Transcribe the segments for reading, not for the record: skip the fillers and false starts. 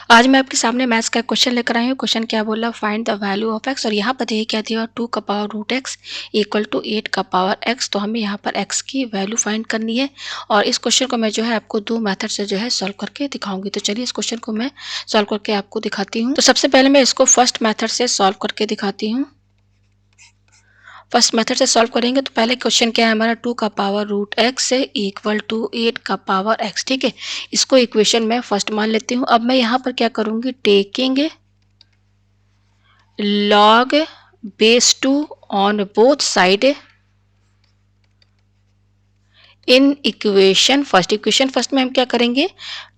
आज मैं आपके सामने मैथ्स का क्वेश्चन लेकर आई हूँ। क्वेश्चन क्या बोला, find the value of X. और यहाँ पर देखिए क्या दिया, 2 का power root X equal to 8 का पावर एक्स। तो हमें यहाँ पर एक्स की वैल्यू फाइंड करनी है और इस क्वेश्चन को मैं जो है आपको दो मेथड से जो है सॉल्व करके दिखाऊंगी। तो चलिए इस क्वेश्चन को मैं सॉल्व करके आपको दिखाती हूँ। तो सबसे पहले मैं इसको फर्स्ट मेथड से सॉल्व करके दिखाती हूँ। फर्स्ट मेथड से सॉल्व करेंगे तो पहले क्वेश्चन क्या है हमारा, 2 का पावर रूट एक्स है इक्वल टू 8 का पावर एक्स। ठीक है, इसको इक्वेशन में फर्स्ट मान लेती हूँ। अब मैं यहाँ पर क्या करूँगी, taking log base 2 on both side in equation first. Equation first में हम क्या करेंगे,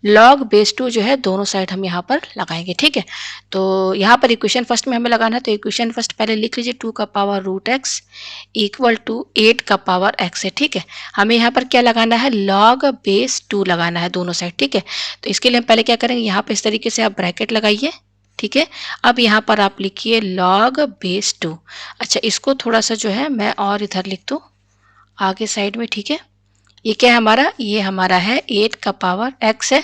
log बेस 2 जो है दोनों साइड हम यहाँ पर लगाएंगे। ठीक है, तो यहाँ पर इक्वेशन फर्स्ट में हमें लगाना है, तो इक्वेशन फर्स्ट पहले लिख लीजिए, 2 का power root X equal to 8 का पावर एक्स है। ठीक है, हमें यहाँ पर क्या लगाना है, log बेस 2 लगाना है दोनों साइड। ठीक है, तो इसके लिए हम पहले क्या करेंगे, यहाँ पर इस तरीके से आप ब्रैकेट लगाइए। ठीक है, अब यहाँ पर आप लिखिए log बेस 2। अच्छा, इसको थोड़ा सा जो है मैं और इधर लिख दूँ आगे साइड में। ठीक है, ये क्या है हमारा, ये हमारा है 8 का पावर x है।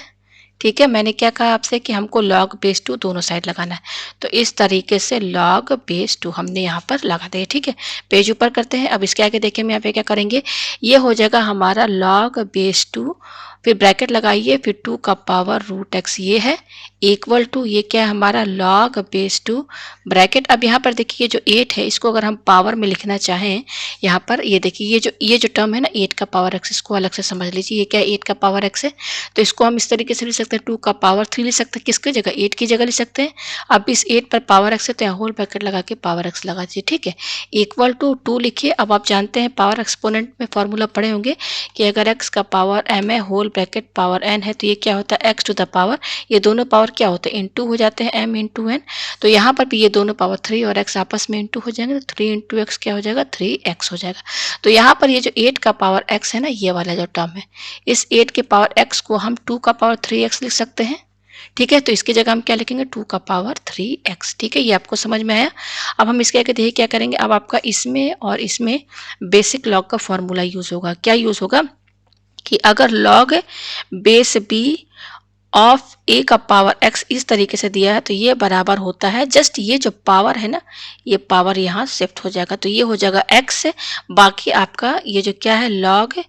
ठीक है, मैंने क्या कहा आपसे कि हमको log बेस 2 दोनों साइड लगाना है, तो इस तरीके से log बेस 2 हमने यहाँ पर लगा दिया। ठीक है, पेज ऊपर करते हैं। अब इसके आगे देखिए हम यहाँ पे क्या करेंगे, ये हो जाएगा हमारा log बेस 2, फिर ब्रैकेट लगाइए, फिर 2 का पावर रूट एक्स ये है इक्वल टू, ये क्या है हमारा log बेस 2 ब्रैकेट। अब यहाँ पर देखिए जो 8 है इसको अगर हम पावर में लिखना चाहें, यहाँ पर ये देखिए ये जो टर्म है ना 8 का पावर एक्स, इसको अलग से समझ लीजिए। ये क्या है, 8 का पावर एक्स है, तो इसको हम इस तरीके से लिख सकते हैं, 2 का पावर 3 लिख सकते हैं, किसकी जगह, 8 की जगह लिख सकते हैं। अब इस 8 पर पावर एक्स है तो यहाँ होल ब्रैकेट लगा के पावर एक्स लगा दीजिए। ठीक है, इक्वल टू 2 लिखिए। अब आप जानते हैं पावर एक्सपोनेंट में फॉर्मूला पढ़े होंगे कि अगर एक्स का पावर m है होल ब्रैकेट पावर n है, तो ये क्या होता है एक्स टू द पावर, ये दोनों पावर क्या होते हैं, इनटू हो जाते हैं m इंटू n। तो यहाँ पर भी ये दोनों पावर 3 और x आपस में इंटू हो जाएंगे, तो 3 इंटू एक्स क्या हो जाएगा, 3x हो जाएगा। तो यहाँ पर ये जो 8 का पावर x है ना, ये वाला जो टर्म है, इस 8 के पावर x को हम 2 का पावर 3x लिख सकते हैं। ठीक है, तो इसकी जगह हम क्या लिखेंगे, 2 का पावर 3x। ठीक है, ये आपको समझ में आया। अब हम इसके आगे देखिए क्या करेंगे, अब आपका इसमें और इसमें बेसिक लॉग का फॉर्मूला यूज होगा। क्या यूज होगा कि अगर log बेस b ऑफ ए का पावर x इस तरीके से दिया है, तो ये बराबर होता है, जस्ट ये जो पावर है ना, ये पावर यहाँ शिफ्ट हो जाएगा, तो ये हो जाएगा x, बाकी आपका ये जो क्या है log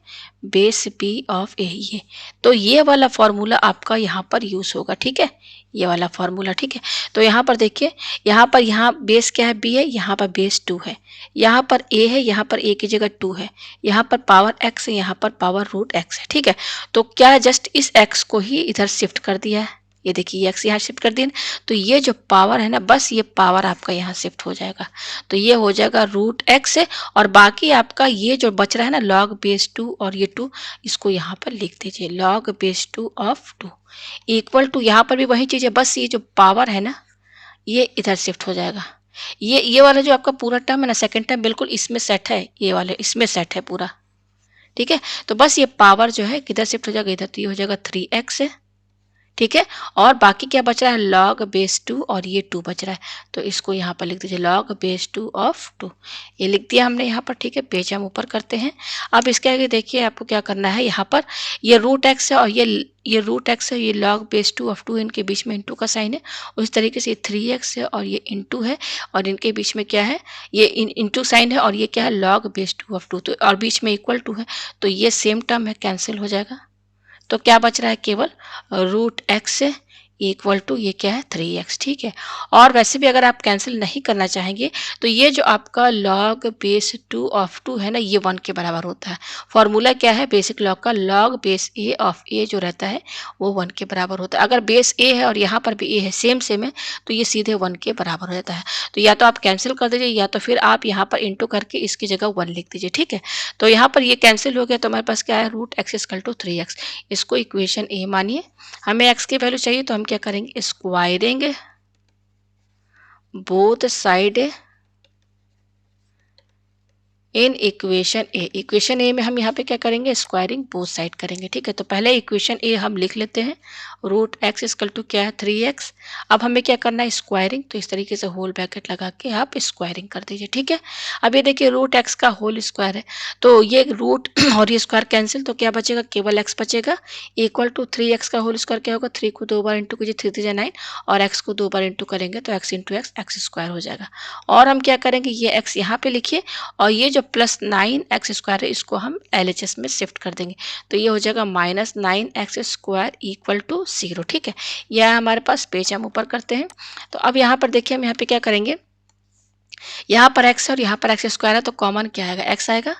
बेस p ऑफ ए, ये तो ये वाला फॉर्मूला आपका यहाँ पर यूज होगा। ठीक है, ये वाला फॉर्मूला। ठीक है, तो यहाँ पर देखिए, यहाँ बेस क्या है, b है, यहाँ पर बेस 2 है, यहाँ पर a है, यहाँ पर a की जगह 2 है, यहाँ पर पावर x है, यहाँ पर पावर रूट x है। ठीक है, तो क्या है, जस्ट इस x को ही इधर शिफ्ट कर दिया है, ये देखिए ये x यहाँ शिफ्ट कर दिया, तो ये जो पावर है ना, बस ये पावर आपका यहाँ शिफ्ट हो जाएगा, तो ये हो जाएगा रूट x है। और बाकी आपका ये जो बच रहा है ना log बेस 2 और ये 2, इसको यहाँ पर लिख दीजिए log base 2 of 2 equal to, यहाँ पर भी वही चीज़ है, बस ये जो पावर है ना ये इधर शिफ्ट हो जाएगा। ये वाला जो आपका पूरा टर्म है ना, सेकंड टर्म बिल्कुल इसमें सेट है, ये वाले इसमें सेट है पूरा। ठीक है, तो बस ये पावर जो है किधर शिफ्ट हो जाएगा, इधर, तो ये हो जाएगा 3x है। ठीक है, और बाकी क्या बच रहा है, log बेस 2 और ये 2 बच रहा है, तो इसको यहाँ पर लिख दीजिए log बेस 2 ऑफ 2, ये लिख दिया हमने यहाँ पर। ठीक है, पेज हम ऊपर करते हैं। अब इसके आगे देखिए आपको क्या करना है, यहाँ पर ये रूट एक्स है और ये रूट एक्स है, ये log बेस 2 ऑफ 2, इनके बीच में इंटू का साइन है, उस तरीके से ये 3x है और ये इंटू है, और इनके बीच में क्या है, ये इंटू साइन है, और ये क्या है log बेस 2 ऑफ 2, तो और बीच में इक्वल टू है, तो ये सेम टर्म है, कैंसिल हो जाएगा, तो क्या बच रहा है, केवल रूट एक्स इक्वल टू ये क्या है 3x। ठीक है, और वैसे भी अगर आप कैंसिल नहीं करना चाहेंगे तो ये जो आपका log बेस 2 ऑफ 2 है ना, ये 1 के बराबर होता है। फॉर्मूला क्या है बेसिक लॉग का, log base a of a जो रहता है वो 1 के बराबर होता है। अगर बेस a है और यहाँ पर भी a है, सेम है, तो ये सीधे 1 के बराबर हो जाता है। तो या तो आप कैंसिल कर दीजिए, या तो फिर आप यहाँ पर इंटू करके इसकी जगह 1 लिख दीजिए। ठीक है, तो यहाँ पर ये कैंसिल हो गया, तो हमारे पास क्या है, root X equal to 3x, इसको इक्वेशन ए मानिए। हमें x की वैल्यू चाहिए, तो हम क्या करेंगे, squaring both side in equation A में हम यहाँ पे क्या करेंगे, स्क्वायरिंग बोथ साइड करेंगे, ठीक है। तो पहले इक्वेशन ए हम लिख लेते हैं, रूट एक्स इक्वल टू क्या है 3x। अब हमें क्या करना है, स्क्वायरिंग, तो इस तरीके से होल ब्रैकेट लगा के आप स्क्वायरिंग कर दीजिए, ठीक है। अब ये देखिए रूट एक्स का होल स्क्वायर है, तो ये रूट और ये स्क्वायर कैंसिल, तो क्या बचेगा, केवल एक्स बचेगा, इक्वल टू 3x का होल स्क्वायर क्या होगा, 3 को 2 बार इंटू कीजिए, 3 3 9, और x को 2 बार इंटू करेंगे तो x into x x square हो जाएगा। और हम क्या करेंगे, ये x यहाँ पे लिखिए, और ये जो प्लस 9x स्क्वायर है इसको हम LHS में शिफ्ट कर देंगे, तो ये हो जाएगा minus 9x square equal to 0, ठीक है। यह है हमारे पास, पेज हम ऊपर करते हैं। तो अब यहाँ पर देखिए हम यहाँ पे क्या करेंगे, यहाँ पर x है और यहाँ पर एक्स स्क्वायर है, तो कॉमन क्या आएगा, x आएगा,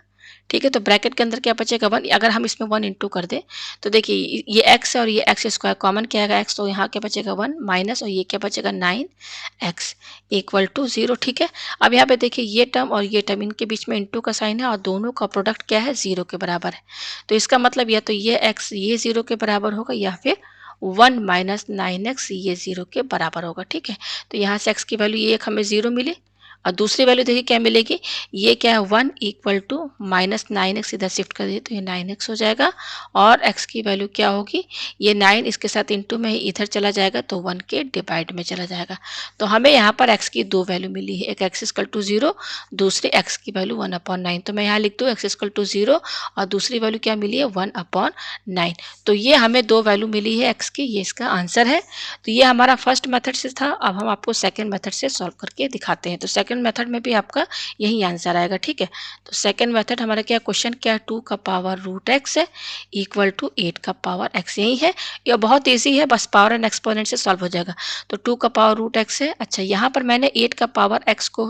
ठीक है। तो ब्रैकेट के अंदर क्या बचेगा 1, अगर हम इसमें 1 इंटू कर दें तो देखिए ये x है और ये एक्स स्क्वायर, कॉमन क्या आएगा x, तो यहाँ क्या बचेगा 1 माइनस, और ये क्या बचेगा 9x इक्वल टू 0, ठीक है। अब यहाँ पे देखिए ये टर्म और ये टर्म, इनके बीच में इंटू का साइन है और दोनों का प्रोडक्ट क्या है, 0 के बराबर है। तो इसका मतलब या तो ये x ये 0 के बराबर होगा, या फिर 1 माइनस 9x ये 0 के बराबर होगा, ठीक है। तो यहाँ से x की वैल्यू ये एक हमें 0 मिली, और दूसरी वैल्यू देखिए क्या मिलेगी, ये क्या है 1 इक्वल टू माइनस 9x, इधर शिफ्ट कर दिए तो ये 9x हो जाएगा, और x की वैल्यू क्या होगी, ये 9 इसके साथ इंटू में ही इधर चला जाएगा तो 1 के डिवाइड में चला जाएगा। तो हमें यहाँ पर x की दो वैल्यू मिली है, एक x इक्वल टू 0, दूसरी x की वैल्यू 1/9। तो मैं यहाँ लिख दूँ x इक्वल टू 0 और दूसरी वैल्यू क्या मिली है 1/9। तो ये हमें दो वैल्यू मिली है x की, ये इसका आंसर है। तो ये हमारा फर्स्ट मेथड से था। अब हम आपको सेकंड मेथड से सॉल्व करके दिखाते हैं। तो सेकंड मेथड में भी आपका यही आंसर आएगा, ठीक है। तो सेकंड मेथड हमारा क्या, क्वेश्चन क्या, 2 का पावर रूट एक्स है इक्वल टू 8 का पावर एक्स, यही है। यह बहुत ईजी है, बस पावर एंड एक्सपोनेंट से सॉल्व हो जाएगा। तो 2 का पावर रूट एक्स है। अच्छा, यहाँ पर मैंने 8 का पावर एक्स को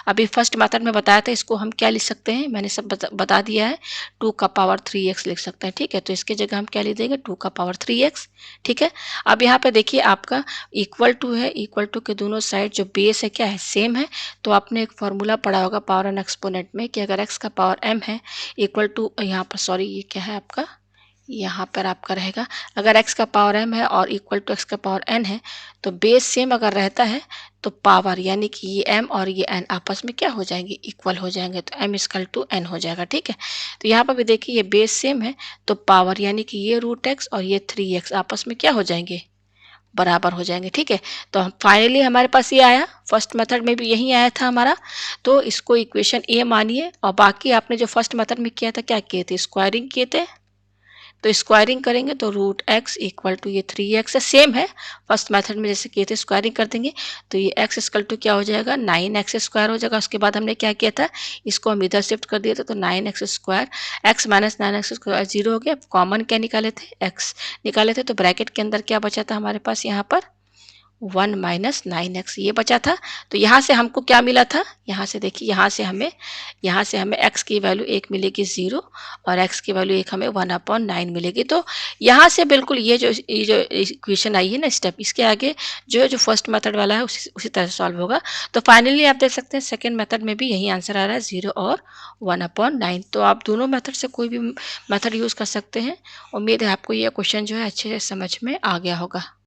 अभी फर्स्ट मेथड में बताया था, इसको हम क्या लिख सकते हैं, मैंने सब बता दिया है, 2 का पावर 3x लिख सकते हैं, ठीक है। तो इसकी जगह हम क्या लिख देंगे, 2 का पावर 3x, ठीक है। अब यहाँ पे देखिए आपका इक्वल टू है, इक्वल टू के दोनों साइड जो बेस है क्या है, सेम है। तो आपने एक फॉर्मूला पढ़ा होगा पावर एंड एक्सपोनेंट में कि अगर x का पावर m है इक्वल टू, यहाँ पर सॉरी ये क्या है आपका, यहाँ पर आपका रहेगा, अगर x का पावर m है और इक्वल टू x का पावर n है, तो बेस सेम अगर रहता है तो पावर यानी कि ये m और ये n आपस में क्या हो जाएंगे, इक्वल हो जाएंगे, तो m इक्वल टू n हो जाएगा, ठीक है। तो यहाँ पर भी देखिए ये बेस सेम है, तो पावर यानी कि ये रूट x और ये 3x आपस में क्या हो जाएंगे, बराबर हो जाएंगे, ठीक है। तो हम फाइनली हमारे पास ये आया, फर्स्ट मेथड में भी यही आया था हमारा। तो इसको इक्वेशन ए मानिए, और बाकी आपने जो फर्स्ट मेथड में किया था क्या किए थे, स्क्वायरिंग किए थे। तो स्क्वायरिंग करेंगे तो रूट एक्स इक्वल टू ये 3x है, सेम है फर्स्ट मेथड में जैसे किए थे, स्क्वायरिंग कर देंगे तो ये x इक्वल टू क्या हो जाएगा 9x स्क्वायर हो जाएगा। उसके बाद हमने क्या किया था, इसको हम इधर शिफ्ट कर दिए थे, तो 9x square, x minus 9x square 0 हो गया। कॉमन क्या निकाले थे, x निकाले थे, तो ब्रैकेट के अंदर क्या बचा था हमारे पास, यहाँ पर 1 माइनस 9x ये बचा था। तो यहाँ से हमको क्या मिला था, यहाँ से देखिए, यहाँ से हमें x की वैल्यू 1 मिलेगी 0, और x की वैल्यू 1 हमें 1/9 मिलेगी। तो यहाँ से बिल्कुल ये जो इक्वेशन आई है ना स्टेप, इसके आगे जो फर्स्ट मेथड वाला है उसी तरह से सॉल्व होगा। तो फाइनली आप देख सकते हैं सेकेंड मेथड में भी यही आंसर आ रहा है, 0 और 1/9। तो आप दोनों मेथड से कोई भी मेथड यूज़ कर सकते हैं। उम्मीद है आपको ये क्वेश्चन जो है अच्छे से समझ में आ गया होगा।